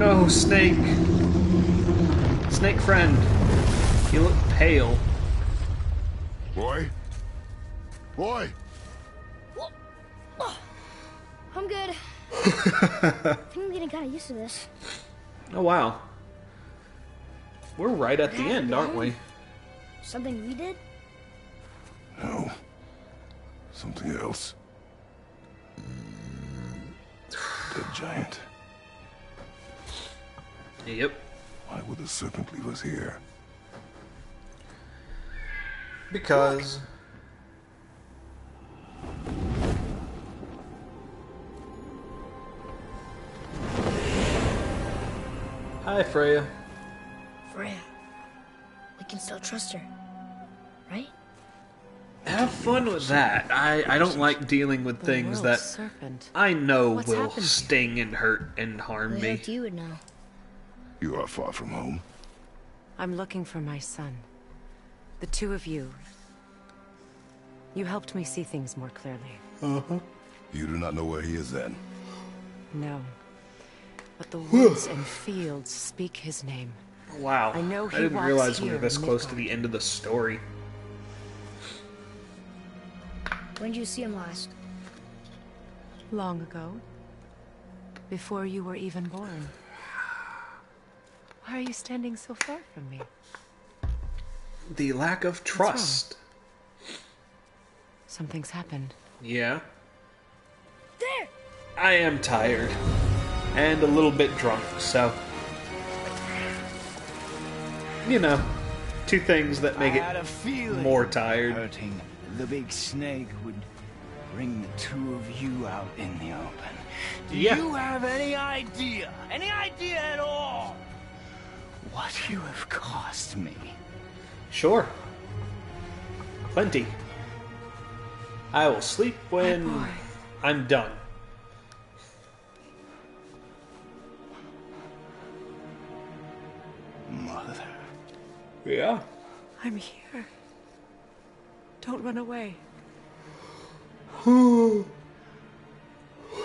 no, Snake. Snake friend. You look pale. Boy? Boy! I'm good. I think I'm getting kind of used to this. Oh, wow. We're right at the end, aren't we? Something we did? No. Something else. Dead giant. Yep. Why would the serpent leave us here? Because... Hi, Freya. Freya. We can still trust her. Right? Have fun with that. I don't like dealing with things that I know will sting and hurt and harm me. I hoped you would know. You are far from home. I'm looking for my son. The two of you. You helped me see things more clearly. You do not know where he is then? No. But the woods and fields speak his name. Wow. I know I he didn't walks realize we were here this in close to Midgard. the end of the story. When did you see him last? Long ago. Before you were even born. Why are you standing so far from me? The lack of trust. Something's happened. Yeah. There! I am tired. And a little bit drunk, so... You know, two things that make I had a it feeling more tired. hurting the big snake would bring the two of you out in the open. Do Yeah. you have any idea at all, what you have cost me? Sure. Plenty. I will sleep when boy. I'm done. Mother. Yeah. I'm here. Don't run away. I'm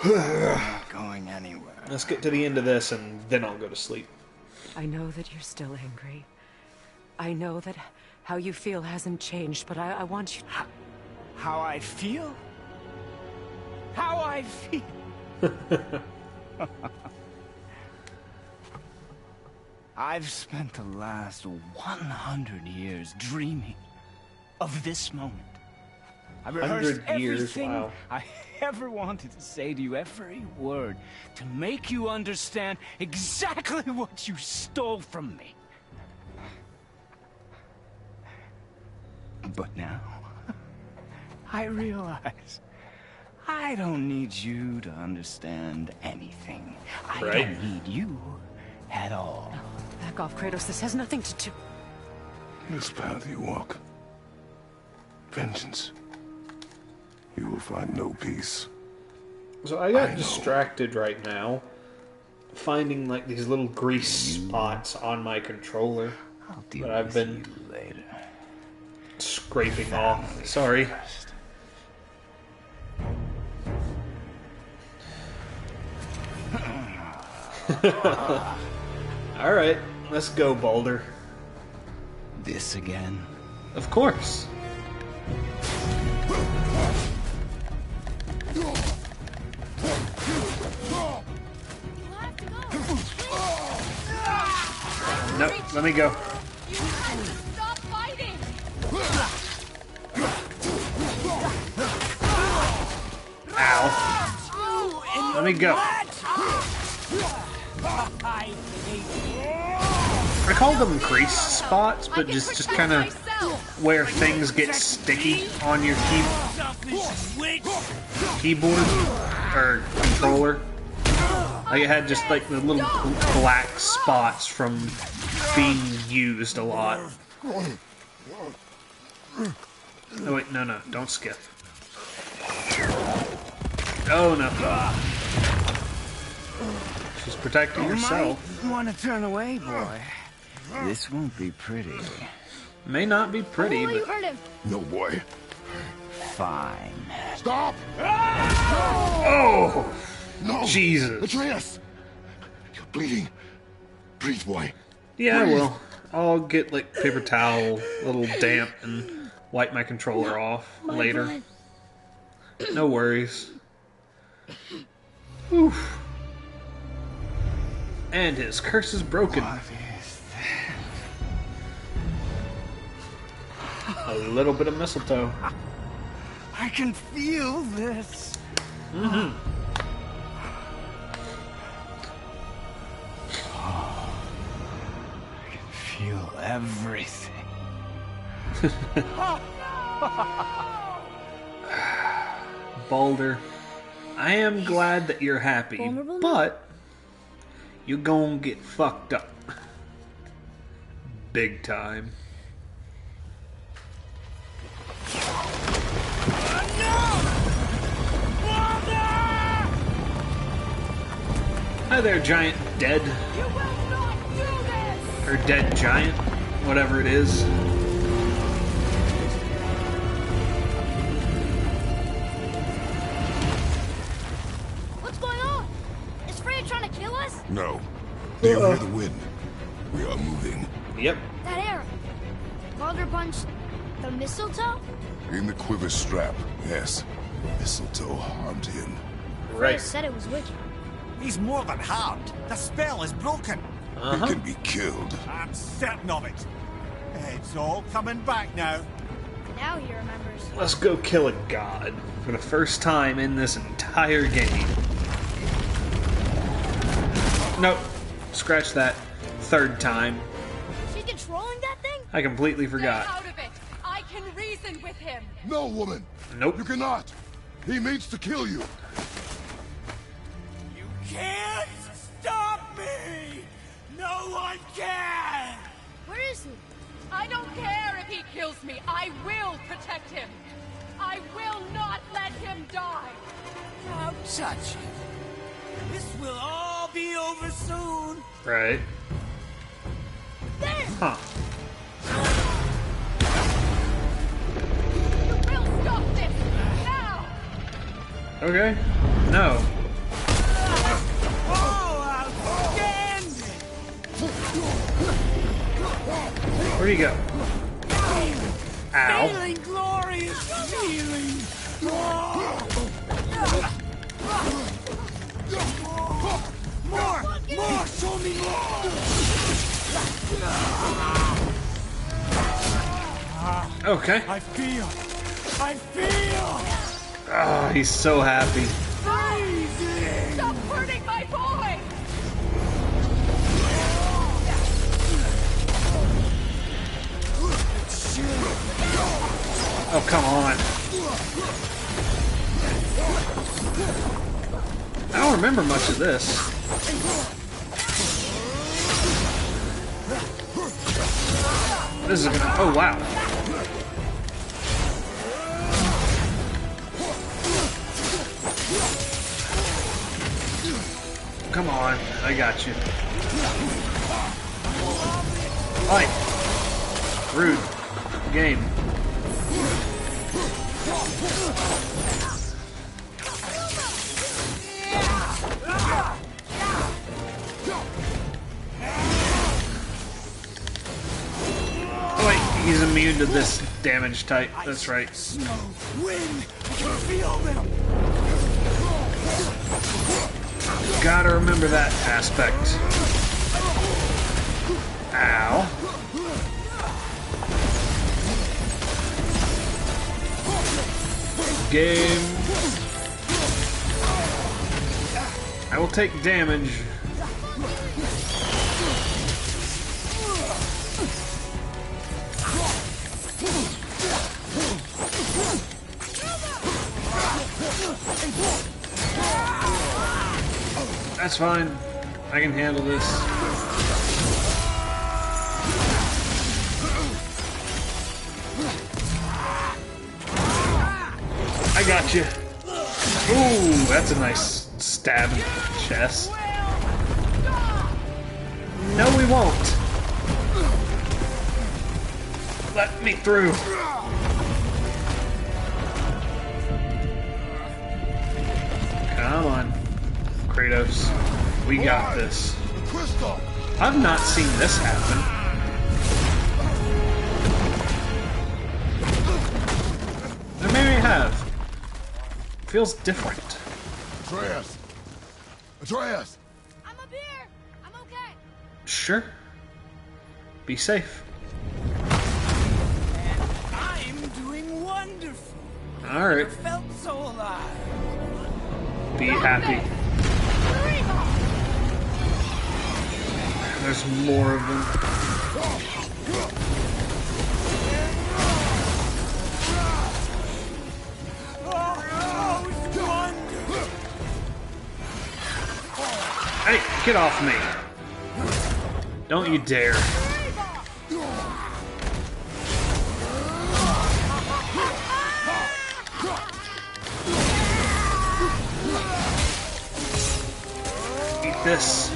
not going anywhere. Let's get to the end of this and then I'll go to sleep. I know that you're still angry. I know that how you feel hasn't changed, but I want you... How I feel? How I feel? I've spent the last 100 years dreaming of this moment. I've rehearsed 100 years, everything wow. I ever wanted to say to you, every word, to make you understand exactly what you stole from me. But now, I realize I don't need you to understand anything. I Right. don't need you at all. Back off, Kratos. This has nothing to do... This path you walk. Vengeance. You will find no peace. So I got distracted right now, finding like these little grease spots on my controller I'll deal that I've with been you later. scraping off. Sorry. Alright, let's go, Baldur. This again? Of course. No, let me go. Stop fighting! Ow. Let me go. I call them grease spots, but just kind of where things get sticky on your keyboard or controller. Like it had just like the little black spots from being used a lot. Oh wait, no, don't skip. Oh no. She's protecting herself. You want to turn away, boy? This won't be pretty. May not be pretty, Oh, you but hurt him. No, boy. Fine. Stop! oh, No! Jesus! Atreus! You're bleeding. Breathe, boy. Yeah, I will. I'll get like paper towel, a little damp, and wipe my controller off later. blood. No worries. Oof. And his curse is broken. What is that? A little bit of mistletoe. I can feel this. Mm-hmm. I can feel everything. Baldur, I am glad that you're happy, Vulnerable now? but you're gonna get fucked up. Big time. Hi there, giant dead. You will not do this! Or dead giant. Whatever it is. What's going on? Is Freya trying to kill us? No. Do you hear the wind? We are moving. Yep. That arrow. Baldur punched the mistletoe? In the quiver strap, yes. Mistletoe harmed him. Freya Right. said it was wicked. He's more than harmed. The spell is broken. He can be killed. I'm certain of it. It's all coming back now. Now he remembers. Let's go kill a god for the first time in this entire game. Nope. Scratch that. Third time. She's controlling that thing? I completely Stay forgot. out of it! I can reason with him! No, woman. Nope. You cannot. He means to kill you. You can't stop me! No one can! Where is he? I don't care if he kills me. I will protect him. I will not let him die. Don't touch him. This will all be over soon. Right. There! Huh. You will stop this now. Okay. No. Oh, outstanding! Where'd he go? Ow. Feeling glorious feeling. More, show me more. Okay. I feel. Oh, he's so happy. Freezing. Stop hurting my boy. Oh, come on. I don't remember much of this. This is gonna. Oh, wow. Come on. I got you. Hi. Rude. Game. Oh wait, he's immune to this damage type. That's right. Snow, wind, I can feel them. Gotta remember that aspect. Ow. Game. I will take damage. That's fine. I can handle this. I got you. Ooh, that's a nice stab in the chest. No, we won't. Let me through. Come on, Kratos. We got this. Crystal! I've not seen this happen. Or maybe I have. Feels different. Atreus! Atreus! I'm up here. I'm okay. Sure. Be safe. I'm doing wonderful. Alright. Felt so alive. Be happy. There's more of them. Hey, get off me. Don't you dare. Eat this.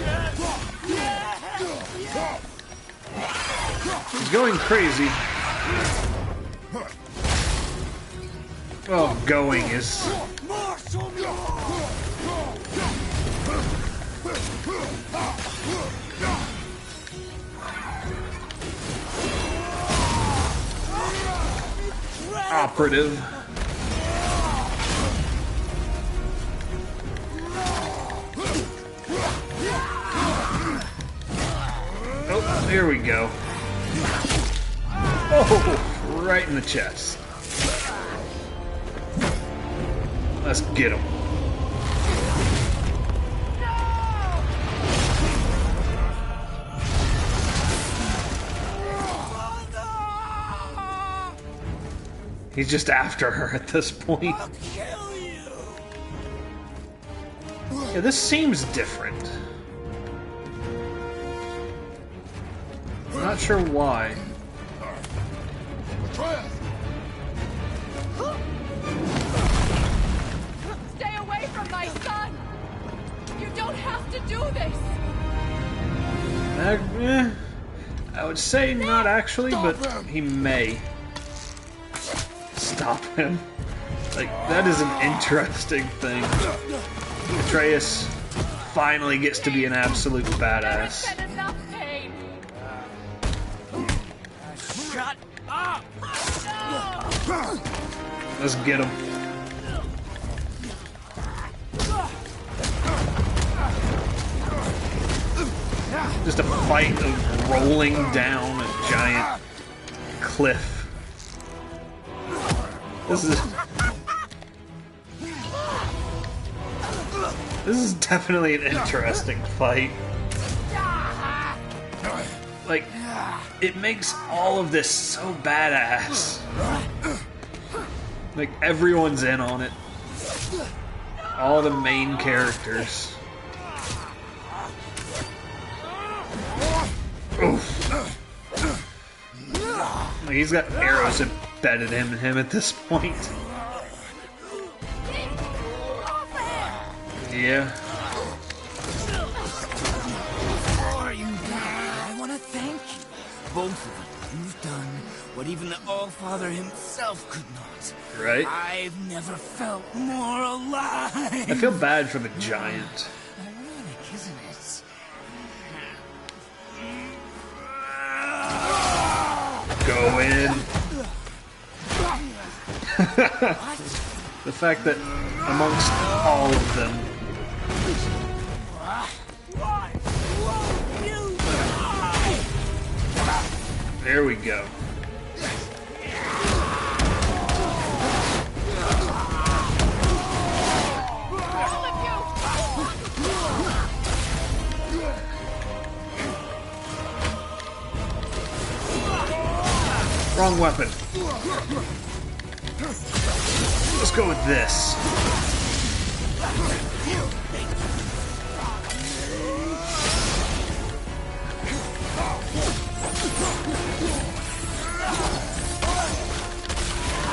He's going crazy. Oh, going is... operative. Oh, there we go. Oh, right in the chest. Let's get him. He's just after her at this point. Yeah, this seems different. I'm not sure why. Stay away from my son! You don't have to do this! I would say not actually, but he may. Stop him. Like, that is an interesting thing. Atreus finally gets to be an absolute badass. There's been enough pain! Shut up! Let's get him. Just a fight of rolling down a giant cliff. This is definitely an interesting fight. Like, it makes all of this so badass. Like, everyone's in on it. All the main characters. Oof. Like, he's got arrows embedded in him at this point. Yeah. Before you die, I want to thank you. Both of you. You've done what even the All-Father himself could not. Right? I've never felt more alive. I feel bad for the giant. Ironic, isn't it? Go in. The fact that amongst all of them, there we go. Wrong weapon. Let's go with this.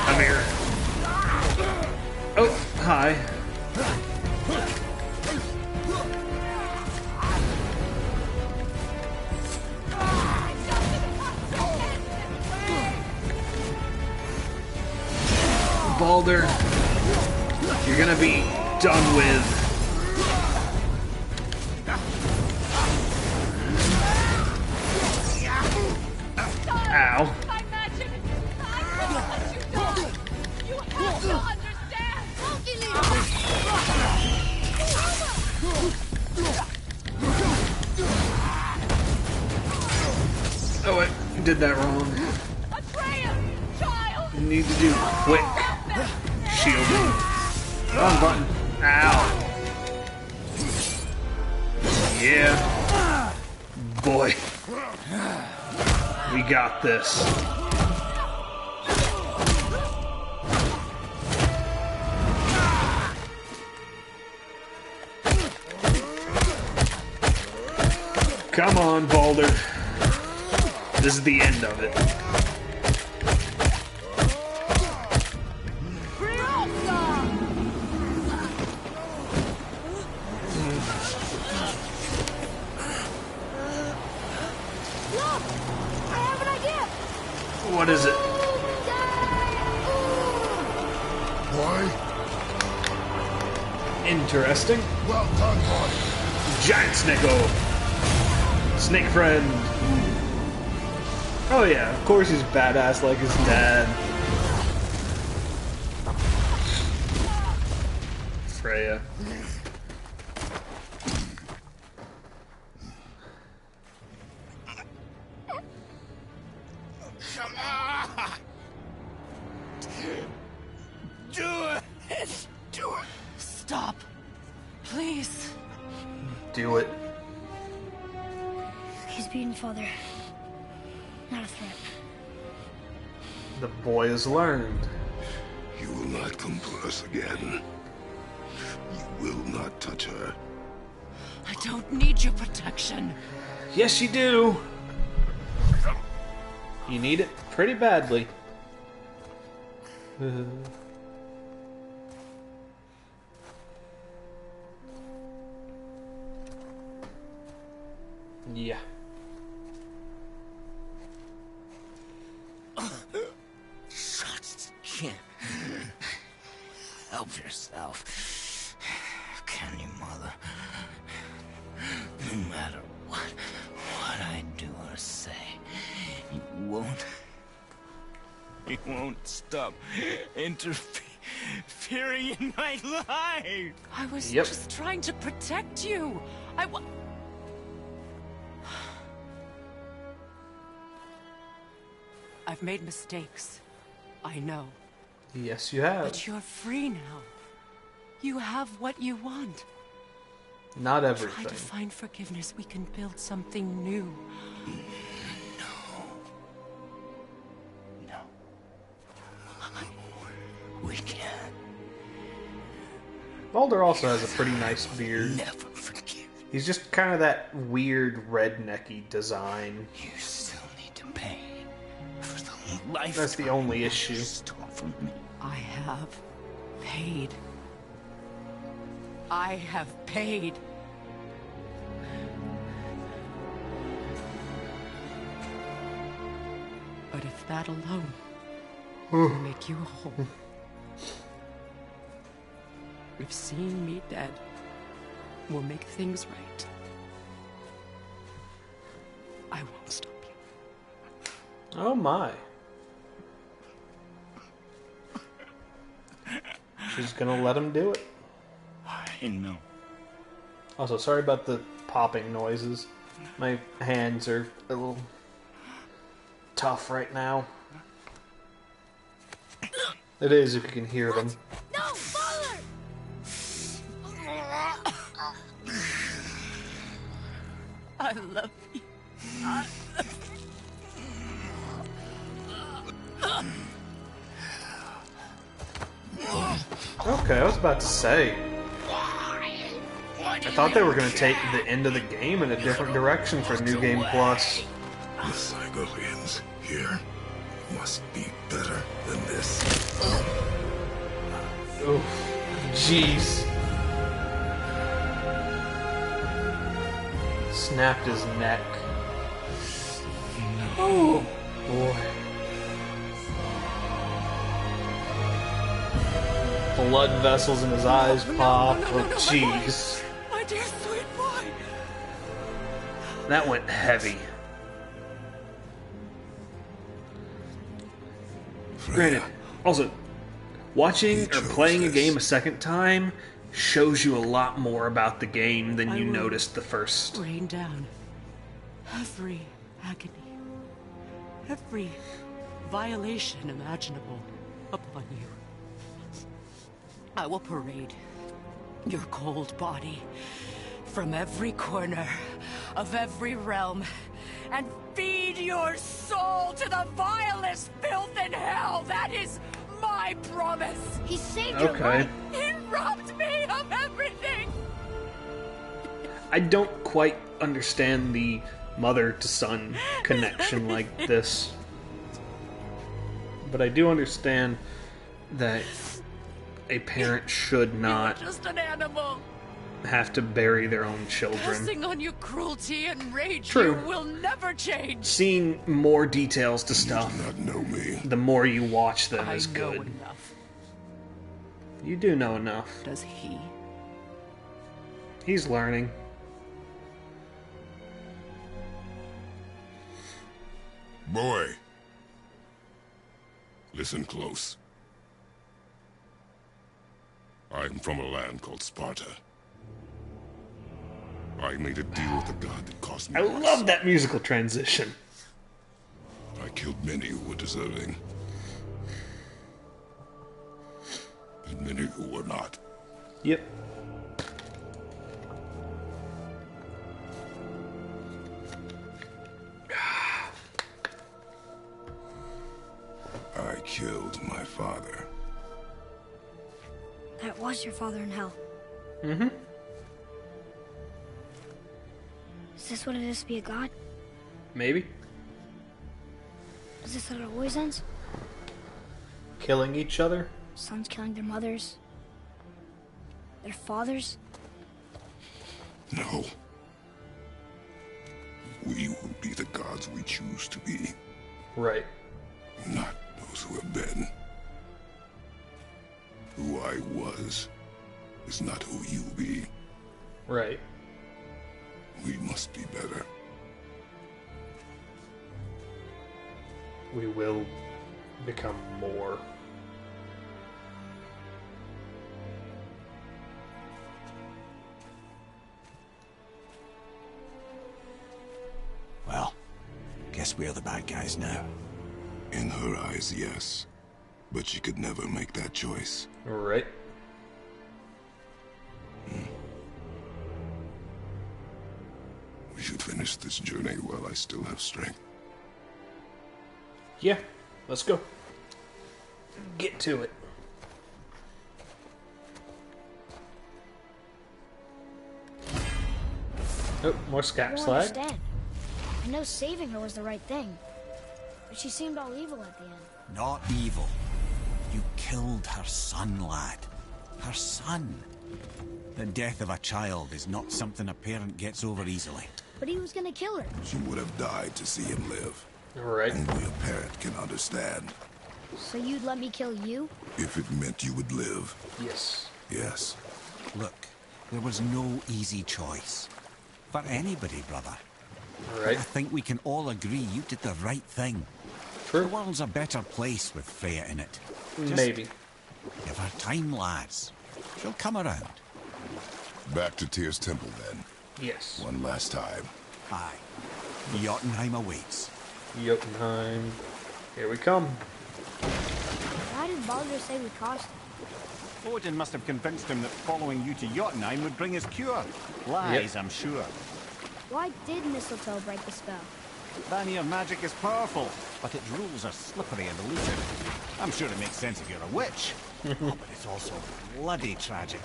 Come here. Oh, hi. Baldur, you're gonna be done with. did that wrong. Atreus, child! You need to do quick shielding. Wrong button. Ow. Yeah. Boy. We got this. Come on, Baldur. This is the end of it. Look! I have an idea! What is it? Boy, Interesting. well done, boy. Giant Snake-O. Snake friend. Oh yeah, of course he's badass like his dad. Freya. Come on! Do it! Do it! Stop. Please. Do it. He's beaten, Father. Not a threat. The boy has learned. You will not come for us again. You will not touch her. I don't need your protection. Yes, you do. You need it pretty badly. Yeah. Shots chin. Help yourself. Can you, Mother? No matter what I do or say, you won't stop interfering in my life. I was Yep. just trying to protect you. I've made mistakes. I know. Yes, you have. But you're free now. You have what you want. Not Try everything. to find forgiveness. We can build something new. No. We can't. Baldur also has a pretty nice beard. Never forgive. He's just kind of that weird rednecky design. You still need to pay for the life. That's the only issue. Stole from me. I have paid. I have paid. But if that alone will make you whole, if seeing me dead will make things right, I won't stop you. Oh my. She's gonna let him do it. I know. Also, sorry about the popping noises. My hands are a little tough right now. It is if you can hear them. No, Father! I love you. Okay, I was about to say. I thought they were going to take the end of the game in a different direction for New Game Plus. The Sigolians here must be better than this. Oof. Jeez. Snapped his neck. Oh, boy. Blood vessels in his eyes pop. Oh, jeez. My dear sweet boy. That went heavy. Granted, also, watching or playing a game a second time shows you a lot more about the game than you noticed the first. Rain down every agony every violation imaginable upon you. I will parade your cold body from every corner of every realm and feed your soul to the vilest filth in hell. That is my promise. He saved your Okay. life. He robbed me of everything. I don't quite understand the mother to son connection like this. But I do understand that a parent should not Just an animal. have to bury their own children. Passing on your cruelty and rage, True. you will never change. Seeing more details to You stuff, do not know me. the more you watch them I is know good. enough. You do know enough. Does he? He's learning. Boy. Listen close. I am from a land called Sparta. I made a deal with a god that cost me I my love son. that musical transition. I killed many who were deserving. And many who were not. Yep. I killed my father. That was your father in hell. Mm-hmm. Is this what it is to be a god? Maybe. Is this how it always ends? Killing each other? Sons killing their mothers? Their fathers? No. We will be the gods we choose to be, Right. not those who have been. Who I was is not who you be. Right. We must be better. We will become more. Well, guess we're the bad guys now. In her eyes, yes. But she could never make that choice. Right. We should finish this journey while I still have strength. Yeah. Let's go. Get to it. Oh, more I scap don't slag. understand. I know saving her was the right thing. But she seemed all evil at the end. Not evil. You killed her son, lad. Her son. The death of a child is not something a parent gets over easily. But he was gonna kill her. She would have died to see him live. Right. Only a parent can understand. So you'd let me kill you? If it meant you would live, Yes. yes. Look, there was no easy choice. For anybody, brother. I Right. think we can all agree you did the right thing. True. The world's a better place with Freya in it. Just Maybe. give her time, lads. She'll come around. Back to Tyr's temple then. Yes. One last time. Aye. Jotunheim awaits. Jotunheim. Here we come. Why did Baldur say we cost him? Odin must have convinced him that following you to Jotunheim would bring his cure. Lies, I'm sure. Why did mistletoe break the spell? Vanir magic is powerful, but its rules are slippery and elusive. I'm sure it makes sense if you're a witch. Oh, but it's also bloody tragic.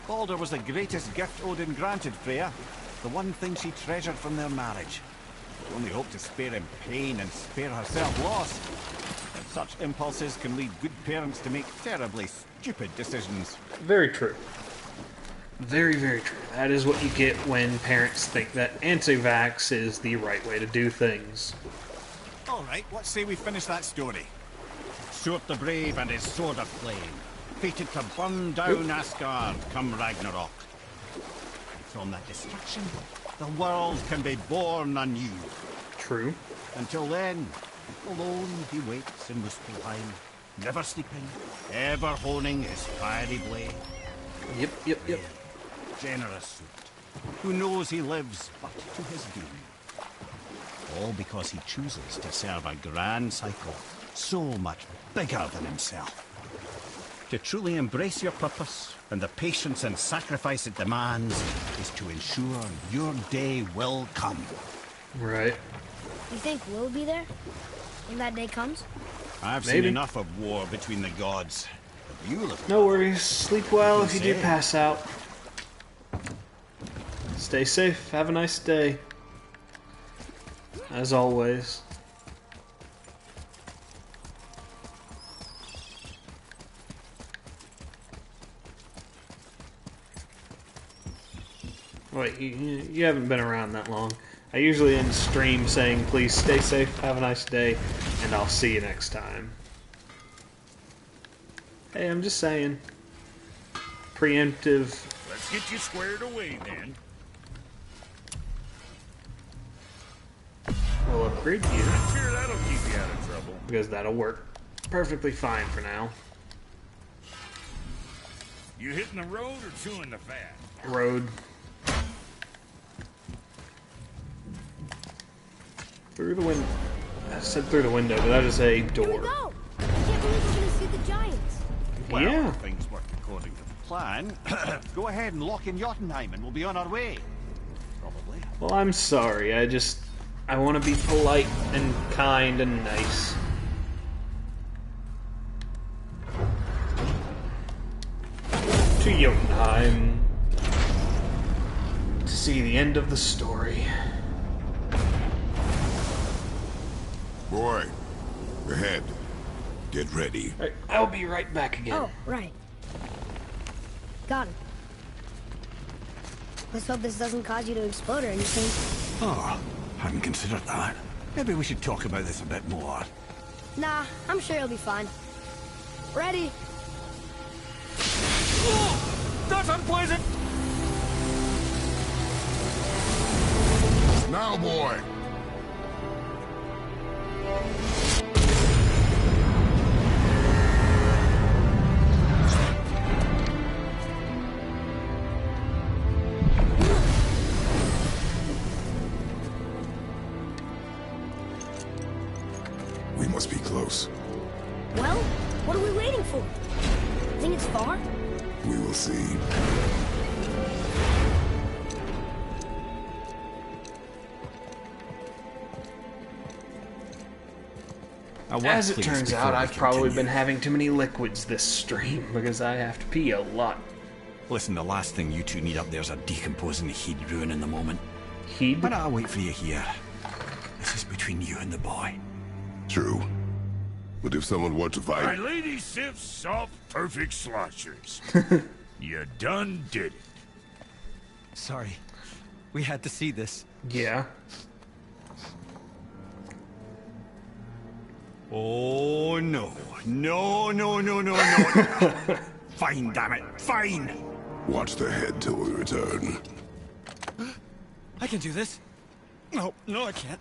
Baldur was the greatest gift Odin granted Freya. The one thing she treasured from their marriage. She only hoped to spare him pain and spare herself loss. Such impulses can lead good parents to make terribly stupid decisions. Very true. Very, very true. That is what you get when parents think that anti-vax is the right way to do things. All right, let's say we finish that story. Surt the Brave and his Sword of Flame, fated to burn down Asgard come Ragnarok. And from that destruction, the world can be born anew. True. Until then, alone he waits in Muspelheim, never sleeping, ever honing his fiery blade. Yep, yep, yep. Generous Surt, who knows he lives but to his doom. All because he chooses to serve a grand cycle so much bigger than himself. To truly embrace your purpose and the patience and sacrifice it demands is to ensure your day will come. Right. You think we'll be there when that day comes? I've seen Maybe. enough of war between the gods. But you, little No worries. Sleep well if you do Say. pass out. Stay safe. Have a nice day. As always. Wait, you haven't been around that long. I usually end stream saying, please stay safe, have a nice day, and I'll see you next time. Hey, I'm just saying. Preemptive. Let's get you squared away then. We'll upgrade you, I'm sure that'll keep you out of trouble. because that'll work perfectly fine for now. You hitting the road or chewing the fat? Road. Through the window. I said through the window, but that is a Here we door. go! I can't believe we're gonna see the giants. Well, Yeah. if things work according to plan, go ahead and lock in Jotunheim and we'll be on our way. Probably. Well, I'm sorry. I want to be polite and kind and nice. To Jotunheim. To see the end of the story. Boy, ahead. Get ready. Right, I'll be right back again. Oh, right. Got it. Let's hope this doesn't cause you to explode or anything. Oh, hadn't considered that. Maybe we should talk about this a bit more. Nah, I'm sure you'll be fine. Ready? That's unpleasant! Now, boy. We must be close. Well, what are we waiting for? Think it's far? We will see. As it turns out, I've probably been having too many liquids this stream because I have to pee a lot. Listen, the last thing you two need up there's a decomposing heat ruining the moment. Heed? But I'll wait for you here. This is between you and the boy. True. But if someone were to My fight, lady sips soft, perfect sloshers. You done did it. Sorry. We had to see this. Yeah. Oh, no. No, no, no, no, no. Fine, damn it. Fine. watch the head till we return. I can do this. No, no, I can't.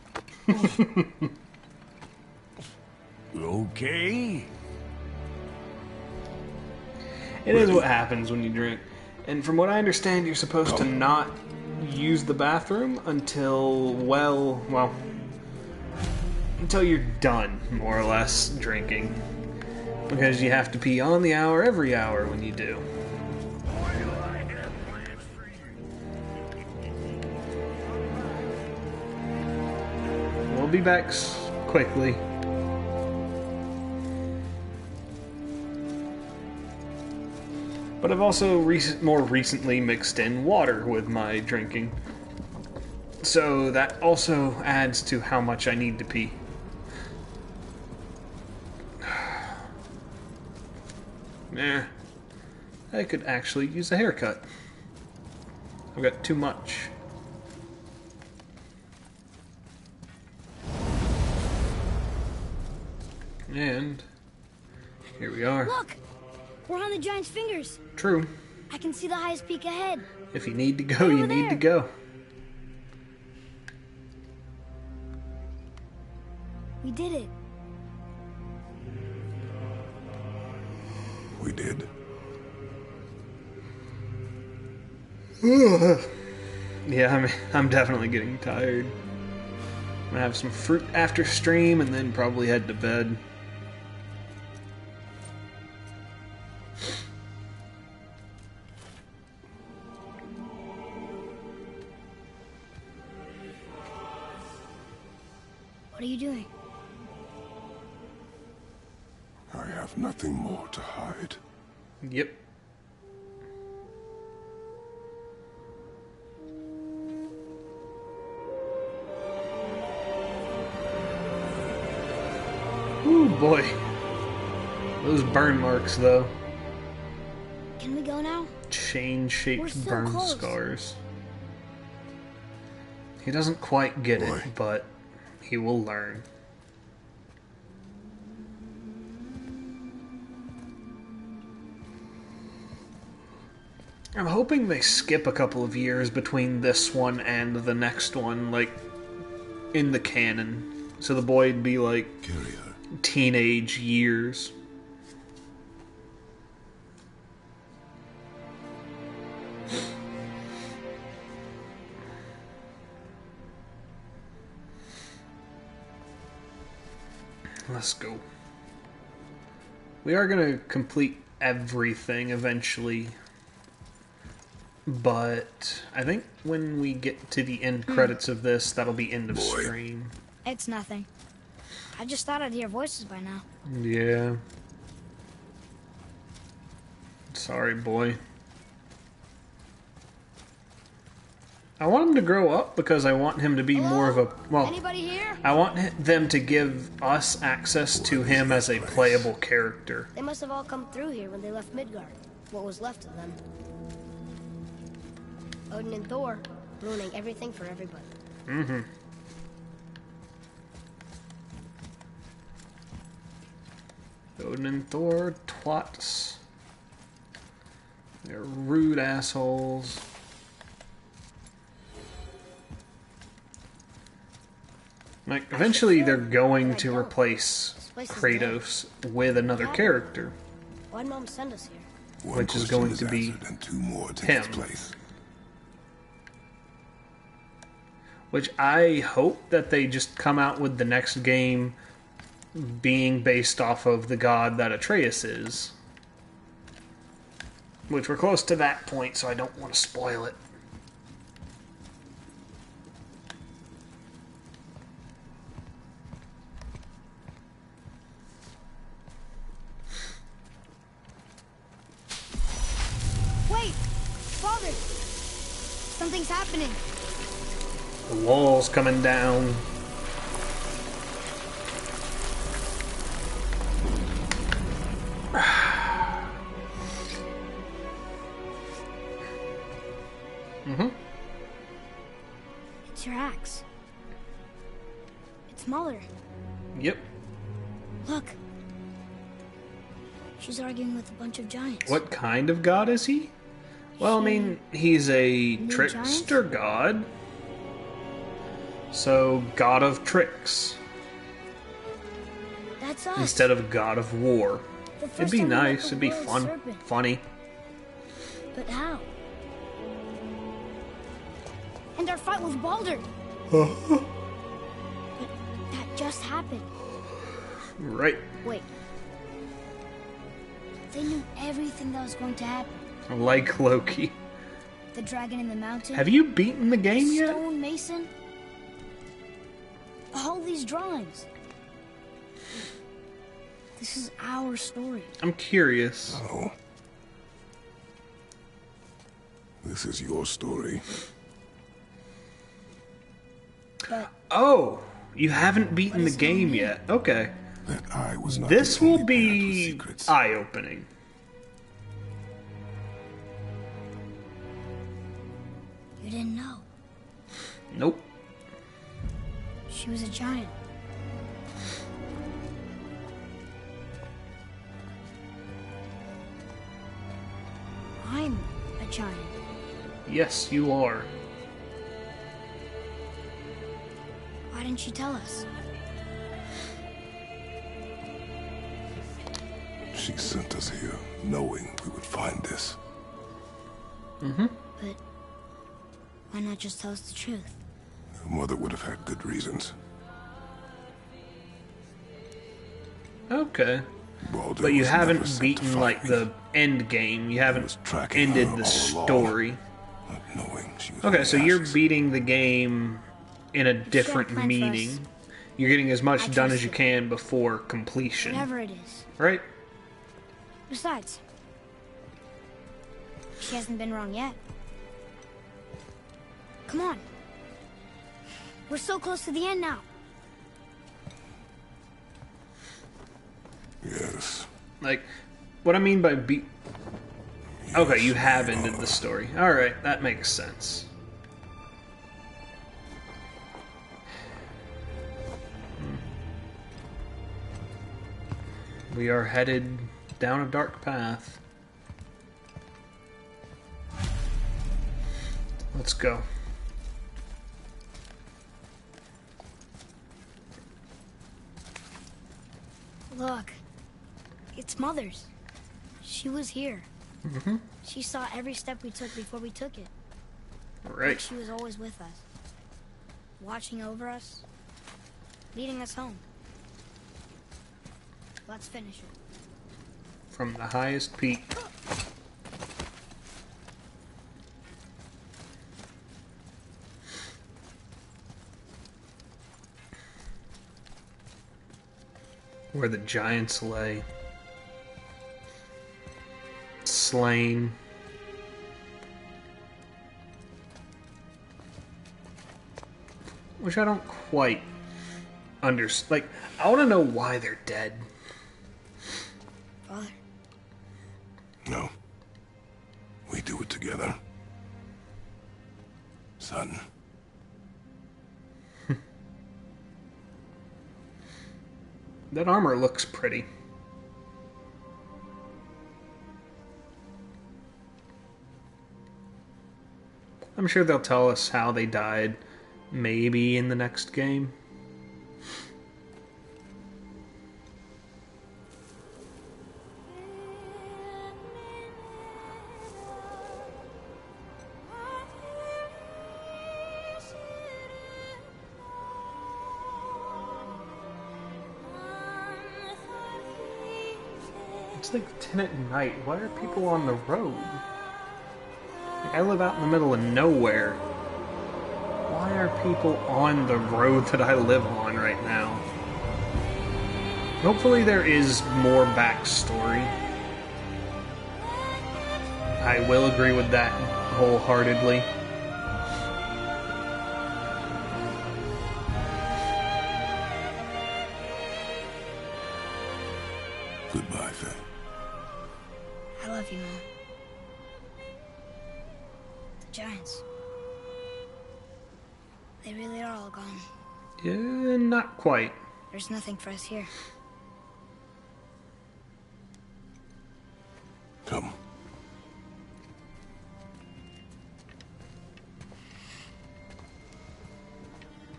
Okay. It is what happens when you drink. And from what I understand, you're supposed to not use the bathroom until, well, until you're done, more or less, drinking. Because you have to pee on the hour, every hour when you do. We'll be back quickly. But I've also more recently mixed in water with my drinking. So that also adds to how much I need to pee. I could actually use a haircut. I've got too much. And here we are. Look! We're on the giant's fingers. True. I can see the highest peak ahead. If you need to go, Right you over need to there. go. We did it. We did. Yeah, I'm definitely getting tired. I'm gonna have some fruit after stream and then probably head to bed. What are you doing? I have nothing more to hide. Yep. Ooh, boy. Those burn marks, though. Can we go now? We're Chain-shaped so burn close. scars. He doesn't quite get Boy. it, but he will learn. I'm hoping they skip a couple of years between this one and the next one, like, in the canon. So the boy'd be, like, Carrier. teenage years. Let's go. We are going to complete everything eventually. But I think when we get to the end credits of this, that'll be end of Boy. stream. It's nothing. I just thought I'd hear voices by now. Yeah. Sorry, boy. I want him to grow up because I want him to be more of a... Well, Anybody here? I want them to give us access to him as a playable character. They must have all come through here when they left Midgard. What was left of them. Odin and Thor, ruining everything for everybody. Mm-hmm. Odin and Thor, twats. They're rude assholes. Like, eventually they're going to replace Kratos with another character, Why'd Mom send us here? One which is question going to be answered and two more take him. its place. Which I hope that they just come out with the next game being based off of the god that Atreus is. Which we're close to that point, so I don't want to spoil it. Wait! Father! Something's happening. The wall's coming down. Mm-hmm. It's your axe. It's smaller. Yep. Look. She's arguing with a bunch of giants. What kind of god is he? Well, I mean, he's a New trickster god. So, god of tricks. That's us. Instead of god of war. The first It'd be time we met nice, the it'd be world fun, serpent. funny. But how? And our fight with Baldur. But that just happened. Right. Wait. They knew everything that was going to happen. Like Loki. The dragon in the mountain. Have you beaten the game yet? Stone mason. All these drawings. This is our story. I'm curious. Oh. This is your story. But Oh, you haven't beaten the game yet. Okay. That I was not This the will only parent with be secrets. eye-opening. you didn't know. Nope. She was a giant. I'm a giant. Yes, you are. Why didn't you tell us? She sent us here knowing we would find this. Mm-hmm. But why not just tell us the truth? Her mother would have had good reasons. Okay. Baldur But you was never haven't sent to beaten, fight like, me. the end game. You was haven't tracking ended her the all along. story. Not knowing she was Okay, only so you're ashes. beating the game in a different plan for us. meaning. You're getting as much I done trust as you you. can before completion. Whatever it is. Right? Besides, she hasn't been wrong yet. Come on. We're so close to the end now. Yes. Like, what I mean by beat... Okay, you have ended the story. Alright, that makes sense. We are headed down a dark path. Let's go. Look. It's Mother's. She was here. Mm-hmm. She saw every step we took before we took it. Right. She was always with us. Watching over us. Leading us home. Let's finish it. From the highest peak. Where the giants lay. Slain. Which I don't quite understand. Like, I want to know why they're dead. Father. No. We do it together. Son. That armor looks pretty. I'm sure they'll tell us how they died, maybe in the next game. It's like 10 at night. Why are people on the road? Like, I live out in the middle of nowhere. Why are people on the road that I live on right now? Hopefully there is more backstory. I will agree with that wholeheartedly. Goodbye, Faye. I love you, Mom. The giants. They really are all gone. Yeah, not quite. There's nothing for us here. Come.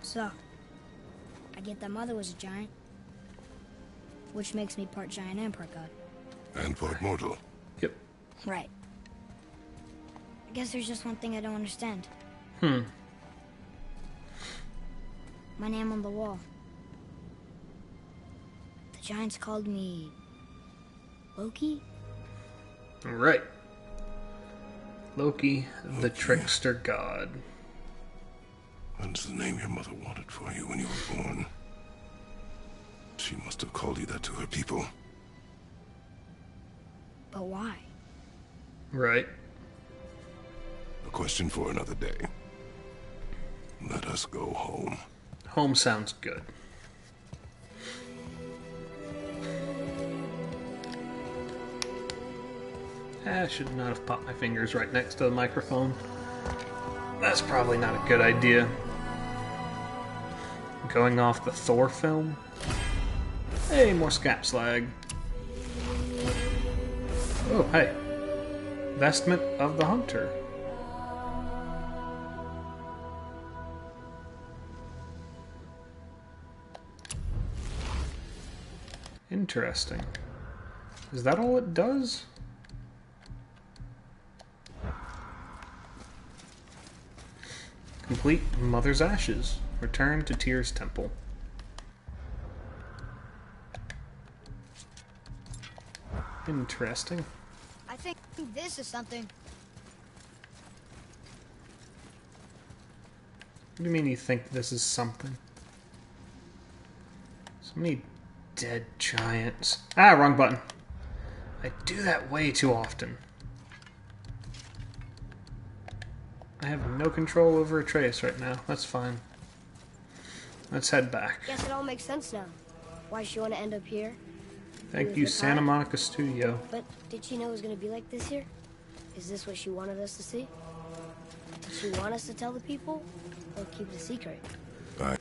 So, I get that Mother was a giant. Which makes me part giant and part god. And part mortal. Yep. Right. I guess there's just one thing I don't understand. Hmm. My name on the wall. The giants called me... Loki? Right. Loki, the trickster god. That's the name your mother wanted for you when you were born. She must have called you that to her people. But why? Right. A question for another day. Let us go home. Home sounds good. I should not have popped my fingers right next to the microphone. That's probably not a good idea. Going off the Thor film? Hey, more scap slag. Oh, hey. Vestment of the Hunter. Interesting. Is that all it does? Complete Mother's Ashes. Return to Tyr's Temple. Interesting. I think this is something. What do you mean you think this is something? So many dead giants. Ah, wrong button. I do that way too often. I have no control over Atreus right now. That's fine. Let's head back. Guess it all makes sense now. Why she want to end up here? Thank you, Santa Monica Studio. But did she know it was going to be like this here? Is this what she wanted us to see? Did she want us to tell the people? Or keep it a secret? I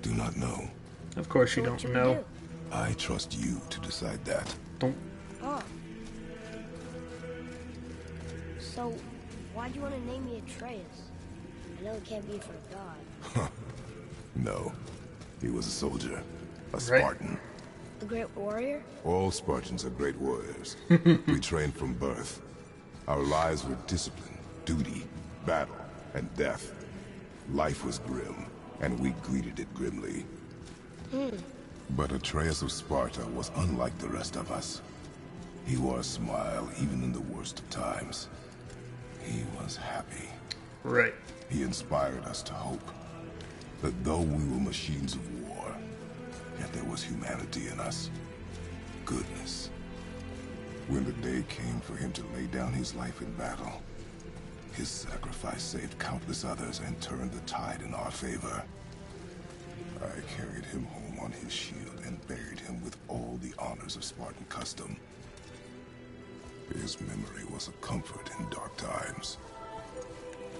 do not know. Of course you So what don't should we know. do? I trust you to decide that. Don't. Oh. So, why'd you want to name me Atreus? I know it can't be for God. No. He was a soldier. A Right. Spartan. A great warrior? All Spartans are great warriors. We trained from birth. Our lives were discipline, duty, battle, and death. Life was grim, and we greeted it grimly. But Atreus of Sparta was unlike the rest of us. He wore a smile even in the worst of times. He was happy. Right. He inspired us to hope that though we were machines of war, yet there was humanity in us. Goodness. When the day came for him to lay down his life in battle, his sacrifice saved countless others and turned the tide in our favor. I carried him home on his shield and buried him with all the honors of Spartan custom. His memory was a comfort in dark times.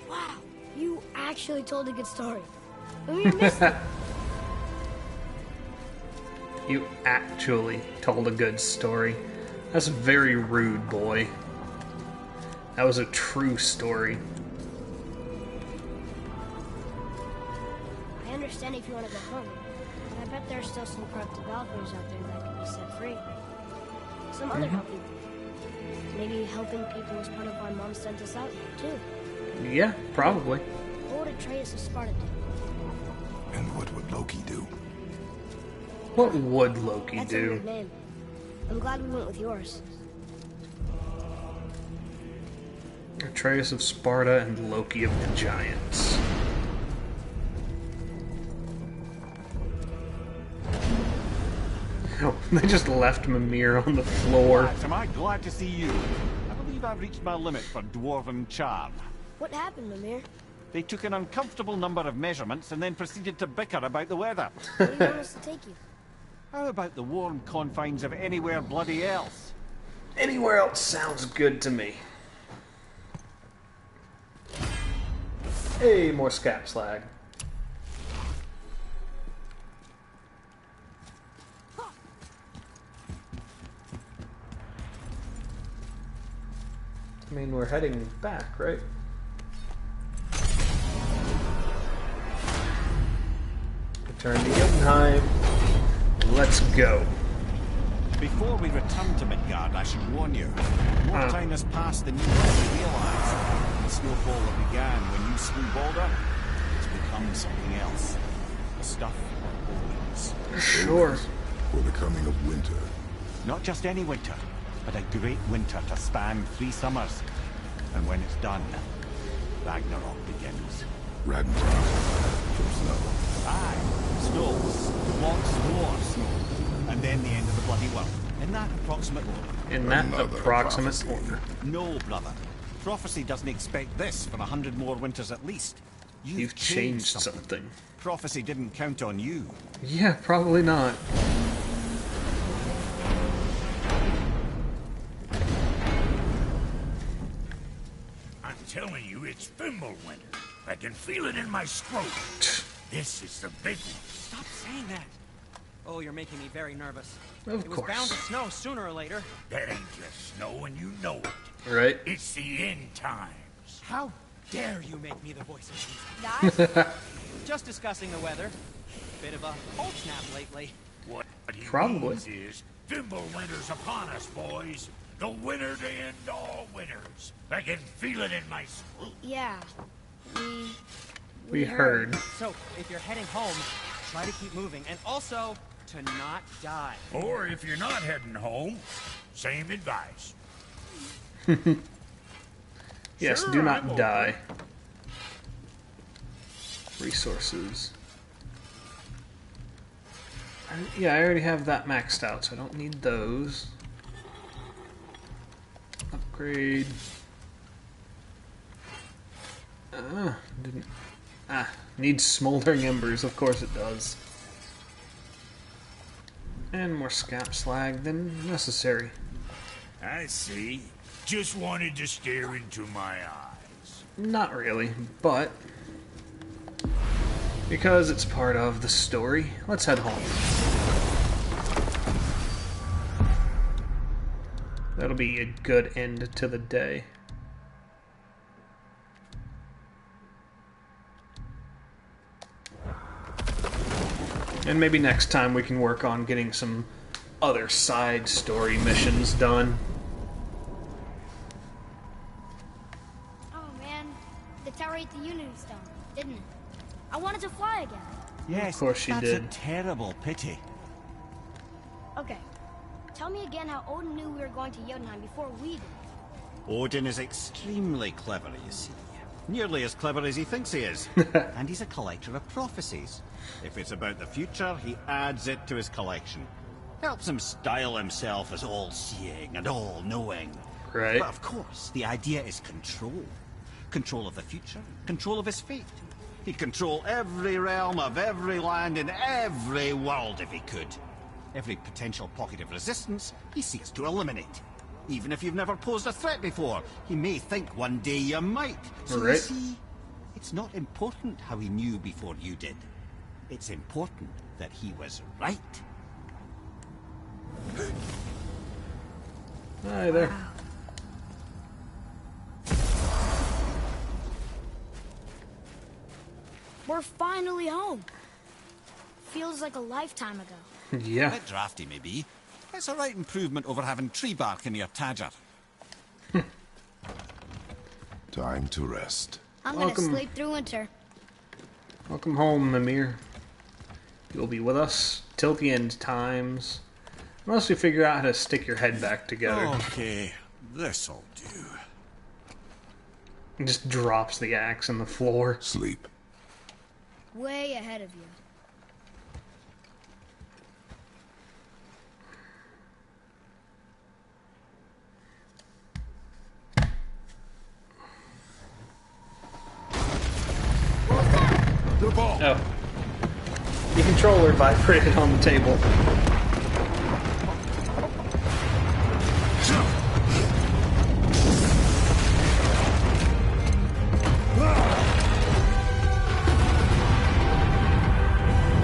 Wow, you actually told a good story. We missed it. You actually told a good story. That's very rude, boy. That was a true story. I understand if you want to go home. But I bet there's still some corrupt developers out there that can be set free. Some other help people. Maybe helping people was part of why Mom sent us out here, too. Yeah, probably. What would Atreus of Sparta do? And what would Loki do? What would Loki That's a do? weird name. I'm glad we went with yours. Atreus of Sparta and Loki of the Giants. Oh, they just left Mimir on the floor. Lads, am I glad to see you? I believe I've reached my limit for dwarven charm. What happened, Mimir? They took an uncomfortable number of measurements and then proceeded to bicker about the weather. Where do you want us to take you? How about the warm confines of anywhere bloody else? Anywhere else sounds good to me. Hey, more scap slag. I mean, we're heading back, right? Return to Jotunheim. Let's go. Before we return to Midgard, I should warn you. More time has passed than you probably realize. The snowfall that began when you slew Balder has become something else. The stuff of omens. Sure. For the coming of winter. Not just any winter, but a great winter to span 3 summers. And when it's done, Ragnarok begins. Ragnarok. From snow. Aye, snow. Lots more snow. And then the end of the bloody world. In that approximate order. In that Another approximate prophecy. order. No, brother. Prophecy doesn't expect this for 100 more winters at least. You've changed something. Prophecy didn't count on you. Yeah, probably not. I'm telling you, it's Fimbulwinter. I can feel it in my scrotum. This is the big one. Stop saying that. Oh, you're making me very nervous. Of It was bound course. to snow sooner or later. That ain't just snow, and you know it. Right? It's the end times. How dare you make me the voice of reason? Guys, Just discussing the weather. Bit of a cold snap lately. What he Probably. means is, Fimbulwinter's upon us, boys. The winter to end all winters. I can feel it in my scrotum. yeah. We heard. So, if you're heading home, try to keep moving. And also, to not die. Or if you're not heading home, same advice. Yes, Sure, do I'm not open. die. Resources. Yeah, I already have that maxed out, so I don't need those. Upgrade. Didn't. Needs smoldering embers, of course it does. And more scap slag than necessary. I see. Just wanted to stare into my eyes. Not really, but because it's part of the story, let's head home. That'll be a good end to the day. And maybe next time we can work on getting some other side story missions done. Oh man, the tower ate the Unity Stone, didn't it? I wanted to fly again. Yes, Of course she that's did. a terrible pity. Okay, tell me again how Odin knew we were going to Jotunheim before we did. Odin is extremely clever, you see. Nearly as clever as he thinks he is. And he's a collector of prophecies. If it's about the future, he adds it to his collection. Helps him style himself as all-seeing and all-knowing. Right. But of course, the idea is control. Control of the future, control of his fate. He'd control every realm of every land in every world if he could. Every potential pocket of resistance, he seeks to eliminate. Even if you've never posed a threat before, he may think one day you might. So you Right. see, it's not important how he knew before you did. It's important that he was right. Hi there. We're finally home. Feels like a lifetime ago. Yeah. A bit drafty, maybe. It's a right improvement over having tree bark in your Tadger. Time to rest. I'm Welcome. gonna sleep through winter. Welcome home, Mimir. You'll be with us till the end times. Unless we figure out how to stick your head back together. Okay, this'll do. And just drops the axe on the floor. Sleep. Way ahead of you. The ball! Oh. The controller vibrated on the table.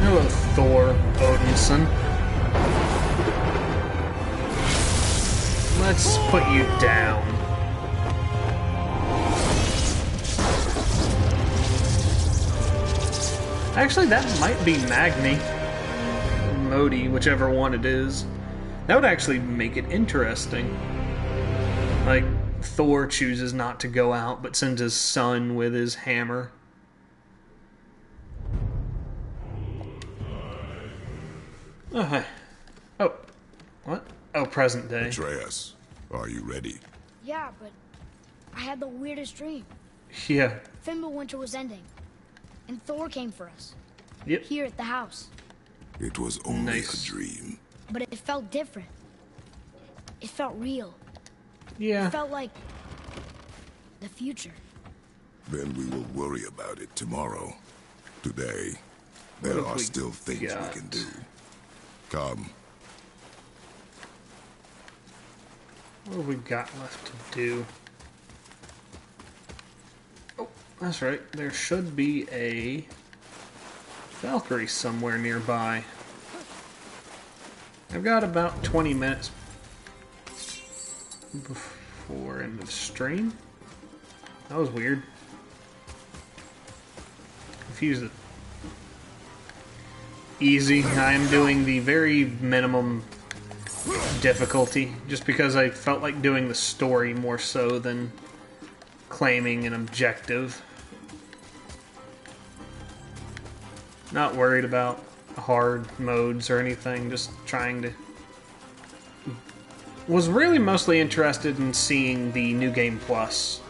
Hello, Thor Odinson. Let's put you down. Actually, that might be Magni. Modi, whichever one it is. That would actually make it interesting. Like, Thor chooses not to go out, but sends his son with his hammer. Oh, hi. Oh, what? Oh, present day. Atreus, are you ready? Yeah, but I had the weirdest dream. Yeah. Fimbulwinter was ending, and Thor came for us. Yep. Here at the house. It was only Nice. a dream. But it felt different. It felt real. Yeah. It felt like the future. Then we will worry about it tomorrow. Today, there have are we still things got? we can do. Come. What have we got left to do? Oh, that's right. There should be a Valkyrie somewhere nearby. I've got about 20 minutes before end of stream. That was weird. Confused it. Easy. I'm doing the very minimum difficulty, just because I felt like doing the story more so than claiming an objective. Not worried about hard modes or anything, just trying to... Was really mostly interested in seeing the New Game Plus.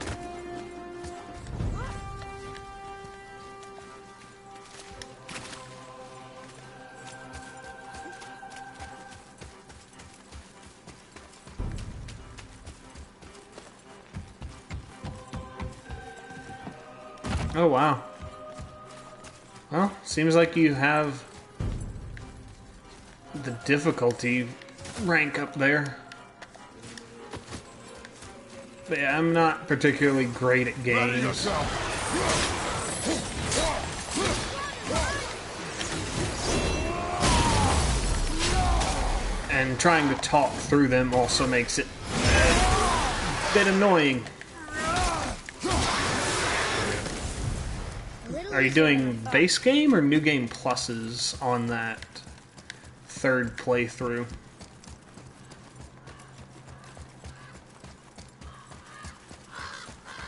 Oh, wow. Well, seems like you have the difficulty rank up there. But yeah, I'm not particularly great at games. And trying to talk through them also makes it a bit annoying. Are you doing base game or New Game Pluses on that third playthrough?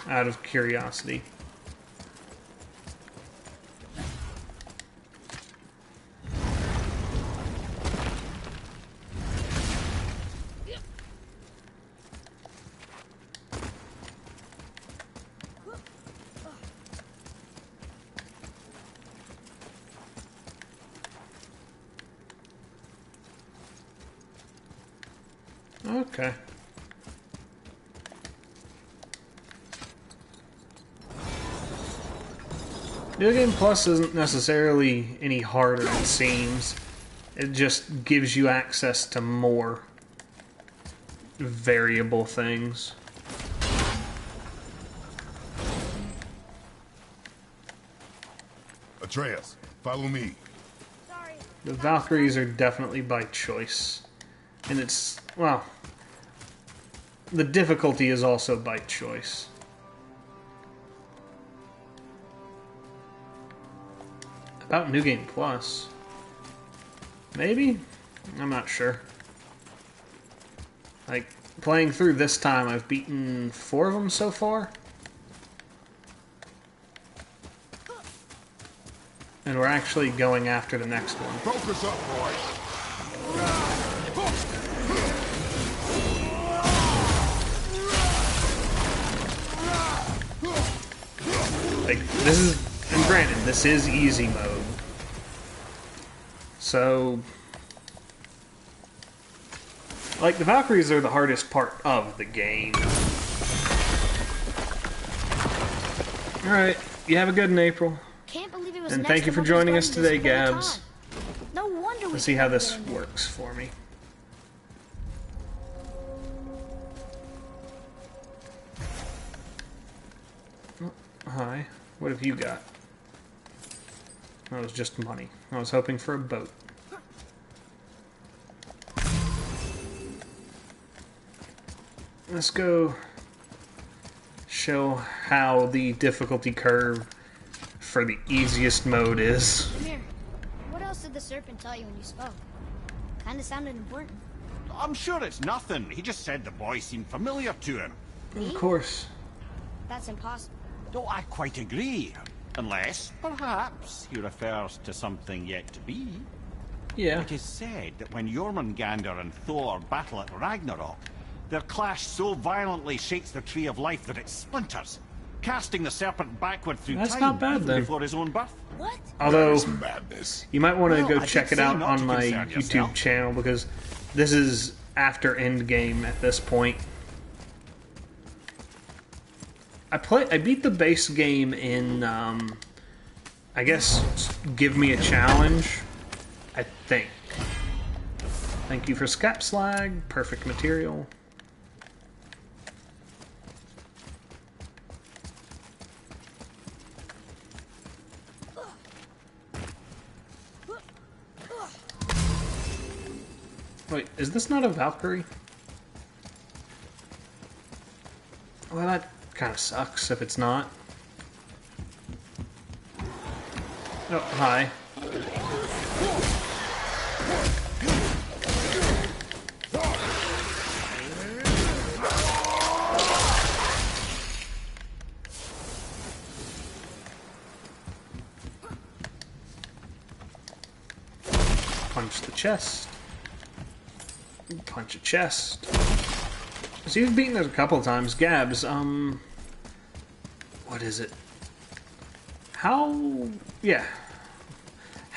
Out of curiosity. Okay. New Game Plus isn't necessarily any harder, it seems. It just gives you access to more variable things. Atreus, follow me. Sorry. The Valkyries are definitely by choice. And it's, well, the difficulty is also by choice. About New Game Plus. Maybe? I'm not sure. Like, playing through this time, I've beaten 4 of them so far. And we're actually going after the next one. Focus up, boy. Like, this is, and granted, this is easy mode. So, like, the Valkyries are the hardest part of the game. Alright, you have a good one, April. Can't believe it was And next thank you to for what joining was us going today, this whole Gabs. time. No wonder we Let's see could how never this get in there. works for me. Oh, hi. What have you got? That was just money. I was hoping for a boat. Let's go show how the difficulty curve for the easiest mode is. Come here. What else did the serpent tell you when you spoke? Kinda sounded important. I'm sure it's nothing. He just said the boy seemed familiar to him. Of course. That's impossible. Oh, I quite agree. Unless, perhaps, he refers to something yet to be. Yeah. It is said that when Jormungandr and Thor battle at Ragnarok, their clash so violently shakes the Tree of Life that it splinters, casting the serpent backward through That's time not bad, even then. before his own birth. What? Although, That is madness. you might want to Well, go I check did it say out not on to my concern YouTube yourself. channel, because this is after Endgame at this point. I beat the base game in, I guess, Give Me a Challenge, I think. Thank you for Scap Slag, perfect material. Wait, is this not a Valkyrie? Well, that kind of sucks if it's not. Oh, hi. Punch the chest. Punch a chest. So you've beaten it a couple times. Gabs, what is it? How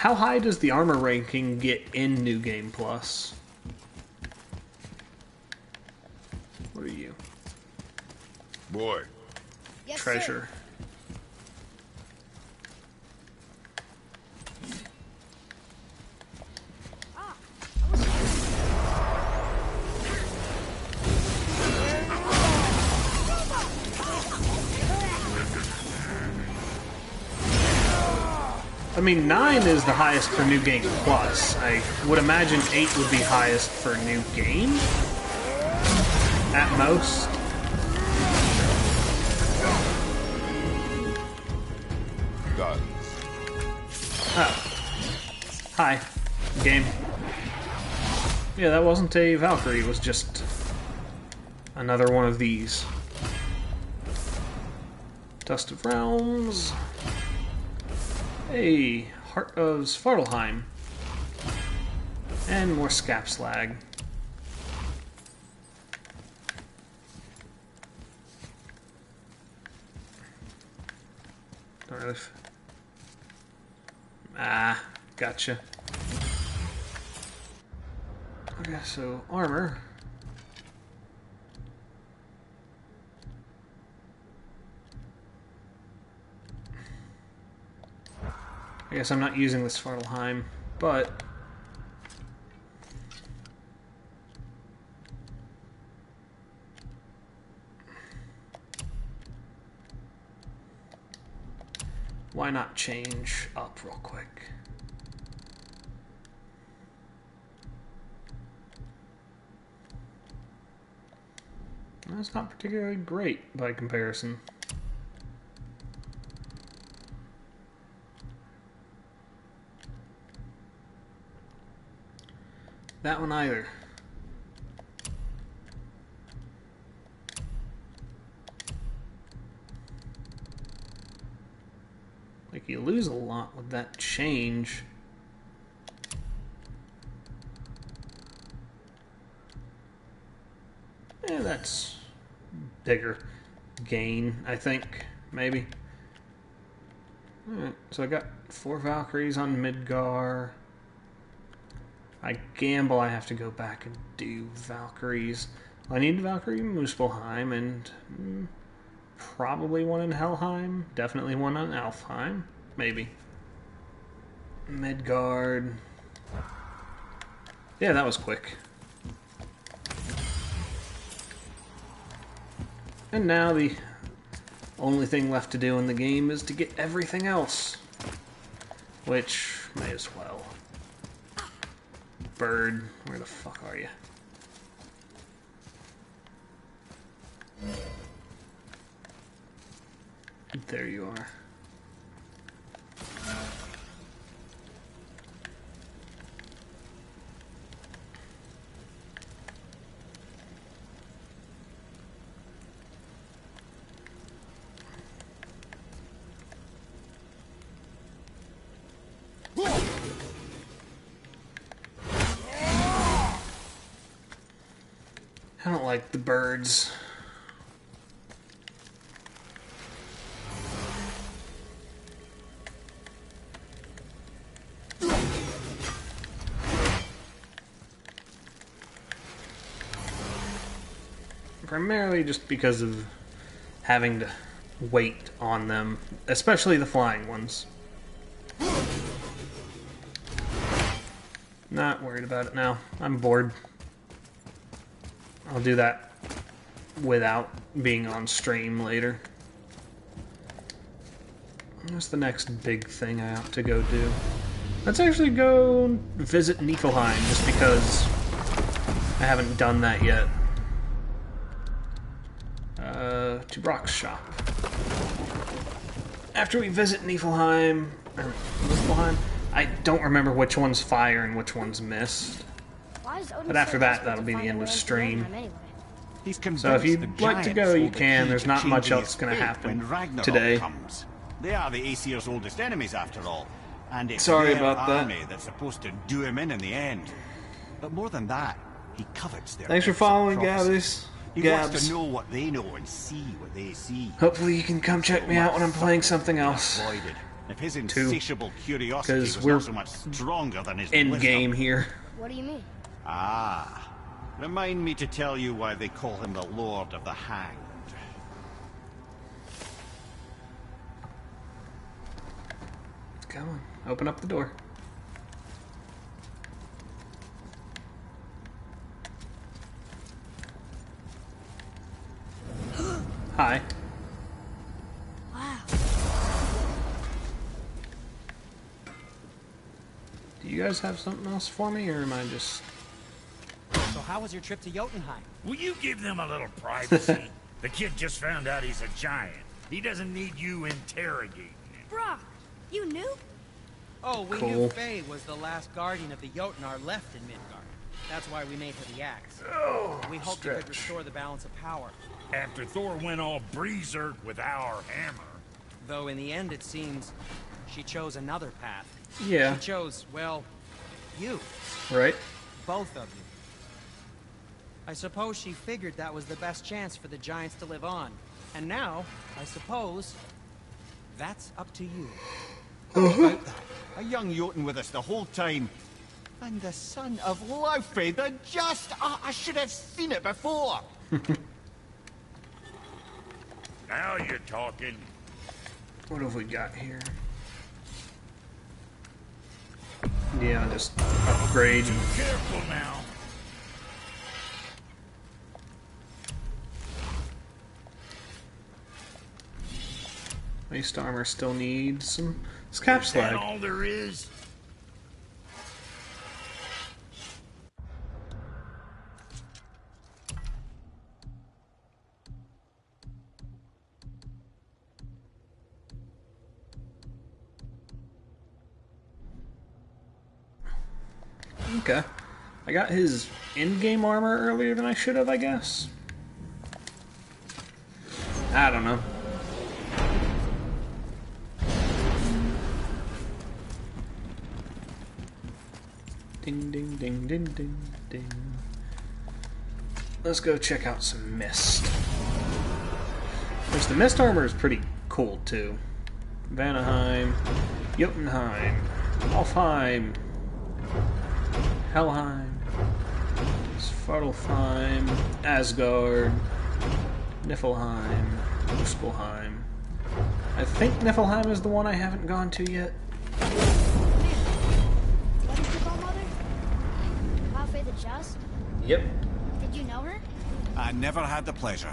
high does the armor ranking get in New Game Plus? What are you? Boy. Yes, Treasure. I mean, 9 is the highest for New Game Plus. I would imagine 8 would be highest for New Game? At most. Guns. Oh. Hi. Game. Yeah, that wasn't a Valkyrie, it was just another one of these. Dust of Realms. Hey, Heart of Svartalheim. And more scap slag. Don't really gotcha. Okay, so armor. I guess I'm not using this Svartalheim, but why not change up real quick? That's not particularly great by comparison. That one either. Like, you lose a lot with that change. Yeah, that's bigger gain, I think, maybe. Alright, so I got 4 Valkyries on Midgar. I gamble I have to go back and do Valkyries. I need Valkyrie in Muspelheim and probably one in Helheim. Definitely one on Alfheim. Maybe. Midgard. Yeah, that was quick. And now the only thing left to do in the game is to get everything else. Which, may as well. Bird, where the fuck are you? There you are. I don't like the birds. Primarily just because of having to wait on them, especially the flying ones. Not worried about it now. I'm bored. I'll do that without being on stream later. What's the next big thing I ought to go do? Let's actually go visit Niflheim, just because I haven't done that yet. To Brock's shop. After we visit Niflheim, or Niflheim, I don't remember which one's fire and which one's mist. But after that, that'll be the end of stream. He's So if you'd the like to giants go, you hold the can. key There's to not much changing else his going to fate happen when Ragnarok today. comes. They are the Aesir's oldest enemies, after all. And it's Sorry their about that. army that's supposed to do him in the end. But more than that, he covets their Thanks for gifts of following, prophecy. Gabbies. He wants Gabs. to know what they know and see what they see. Hopefully you can come check me out when I'm playing something else. Avoided. If his insatiable curiosity 'Cause was we're not so much stronger than his End wisdom. game here. What do you mean? Ah, remind me to tell you why they call him the Lord of the Hanged. Come on, open up the door. Hi. Wow. Do you guys have something else for me, or am I just... So how was your trip to Jotunheim? Will you give them a little privacy? The kid just found out he's a giant. He doesn't need you interrogating him. Brock, you knew? Oh, we Cool. knew Faye was the last guardian of the Jotnar left in Midgard. That's why we made her the axe. We hoped it could stretch. restore the balance of power. After Thor went all berserk with our hammer. Though in the end it seems she chose another path. Yeah, She chose, well, you. right? Both of you. I suppose she figured that was the best chance for the giants to live on. And now, I suppose, that's up to you. About that, a young Jotun with us the whole time. And the son of Laufey, the just... I should have seen it before. Now you're talking. What have we got here? Yeah, just upgrade. Careful now. Waist armor still needs some scap Is that slag. all there is? Okay. I got his in-game armor earlier than I should have, I guess. I don't know. Ding, ding, ding, ding, ding, ding. Let's go check out some mist. Which the mist armor is pretty cool, too. Vanaheim, Jotunheim, Alfheim, Helheim, Svartalfheim, Asgard, Niflheim, Muspelheim. I think Niflheim is the one I haven't gone to yet. What did you call Mother? Laufey the Just? Yep. Did you know her? I never had the pleasure.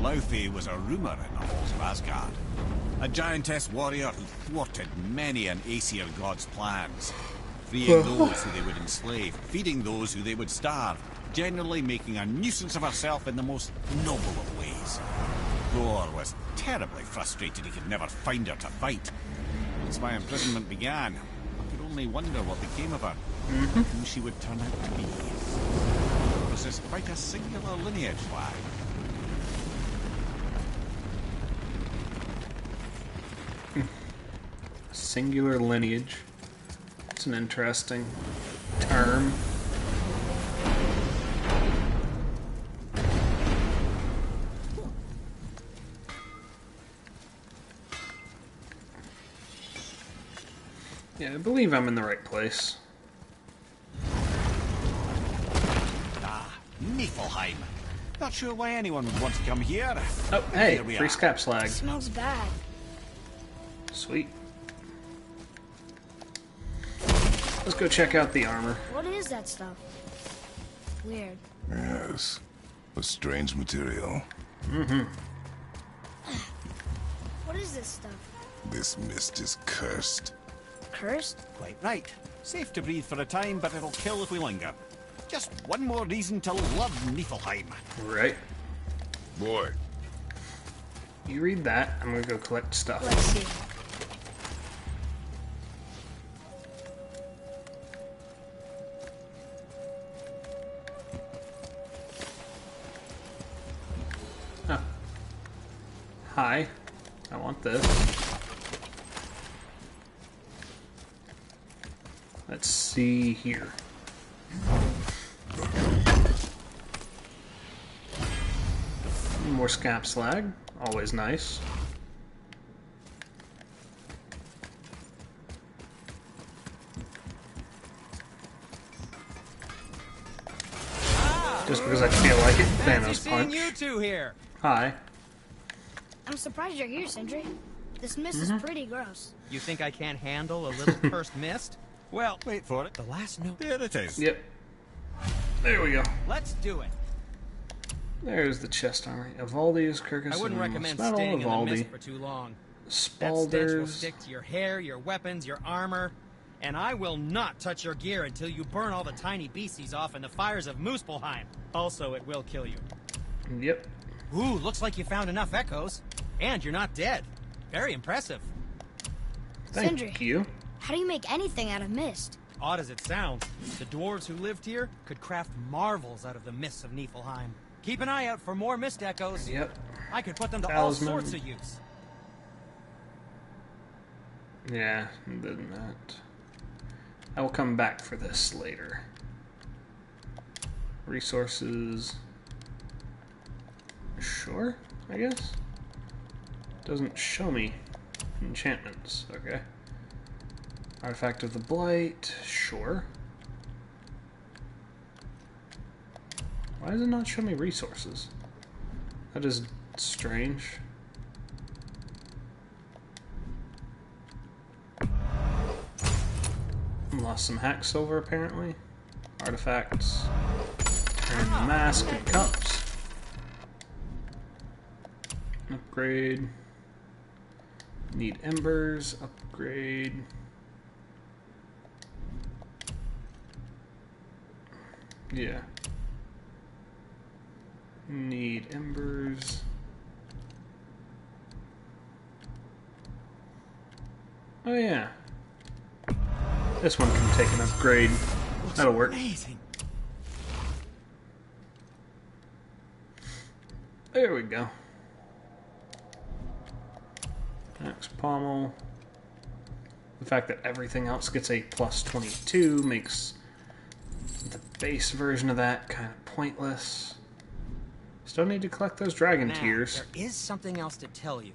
Laufey was a rumour in the halls of Asgard. A giantess warrior who thwarted many an Aesir god's plans. Freeing those who they would enslave, feeding those who they would starve, generally making a nuisance of herself in the most noble of ways. Thor was terribly frustrated he could never find her to fight. Once my imprisonment began, I could only wonder what became of her, who she would turn out to be. This is quite a singular lineage, lad. Singular lineage. It's an interesting term. Yeah, I believe I'm in the right place. Ah, Niflheim. Not sure why anyone would want to come here. Oh, But hey, here we free are. scap slag. Smells bad. Sweet. Let's go check out the armor. What is that stuff? Weird. Yes. A strange material. What is this stuff? This mist is cursed. Cursed? Quite right. Safe to breathe for a time, but it'll kill if we linger. Just one more reason to love Niflheim. Right. Boy, You read that, I'm gonna go collect stuff. Let's see. Oh. Hi. I want this. Let's see here. More scap slag, always nice. Just because I feel like it, Thanos punch. You two here. Hi. I'm surprised you're here, Sindri. This mist is pretty gross. You think I can't handle a little cursed mist? Well, Wait for it. the last note. There it is. Yep. There we go. Let's do it. There's the chest armory. Evaldi's, Kirkus, I wouldn't recommend Metal, staying in the Evaldi, mist for too long. That stench will Spalders. stick to your hair, your weapons, your armor. And I will not touch your gear until you burn all the tiny beasties off in the fires of Muspelheim. Also, it will kill you. Yep. Ooh, looks like you found enough echoes. And you're not dead. Very impressive. Thank Sindri. you. How do you make anything out of mist? Odd as it sounds, the dwarves who lived here could craft marvels out of the mists of Niflheim. Keep an eye out for more mist echoes. Yep. I could put them to Talisman. all sorts of use. Yeah, did that. I will come back for this later. Resources. Sure, I guess. Doesn't show me enchantments. Okay. Artifact of the Blight. Sure. Why does it not show me resources? That is strange. Lost some hack silver apparently. Artifacts. And mask and cups. Upgrade. Need embers. Upgrade. Yeah. Need embers. Oh yeah. This one can take an upgrade. That'll work. Amazing. There we go. Axe pommel. The fact that everything else gets a plus 22 makes the base version of that kind of pointless. Still need to collect those dragon Now, tears. there is something else to tell you.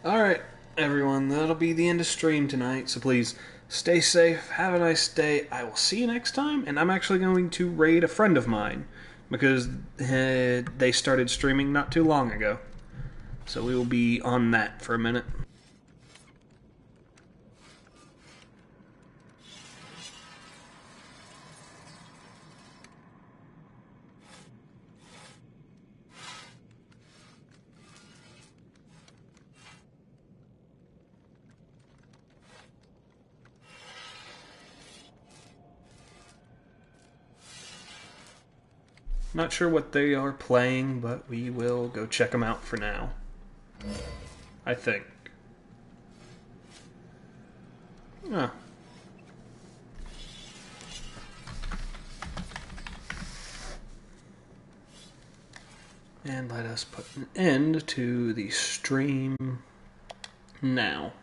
Alright, everyone, that'll be the end of stream tonight, so please stay safe, have a nice day, I will see you next time, and I'm actually going to raid a friend of mine, because they started streaming not too long ago. So we will be on that for a minute. Not sure what they are playing, but we will go check them out for now. I think. Ah. And let us put an end to the stream now.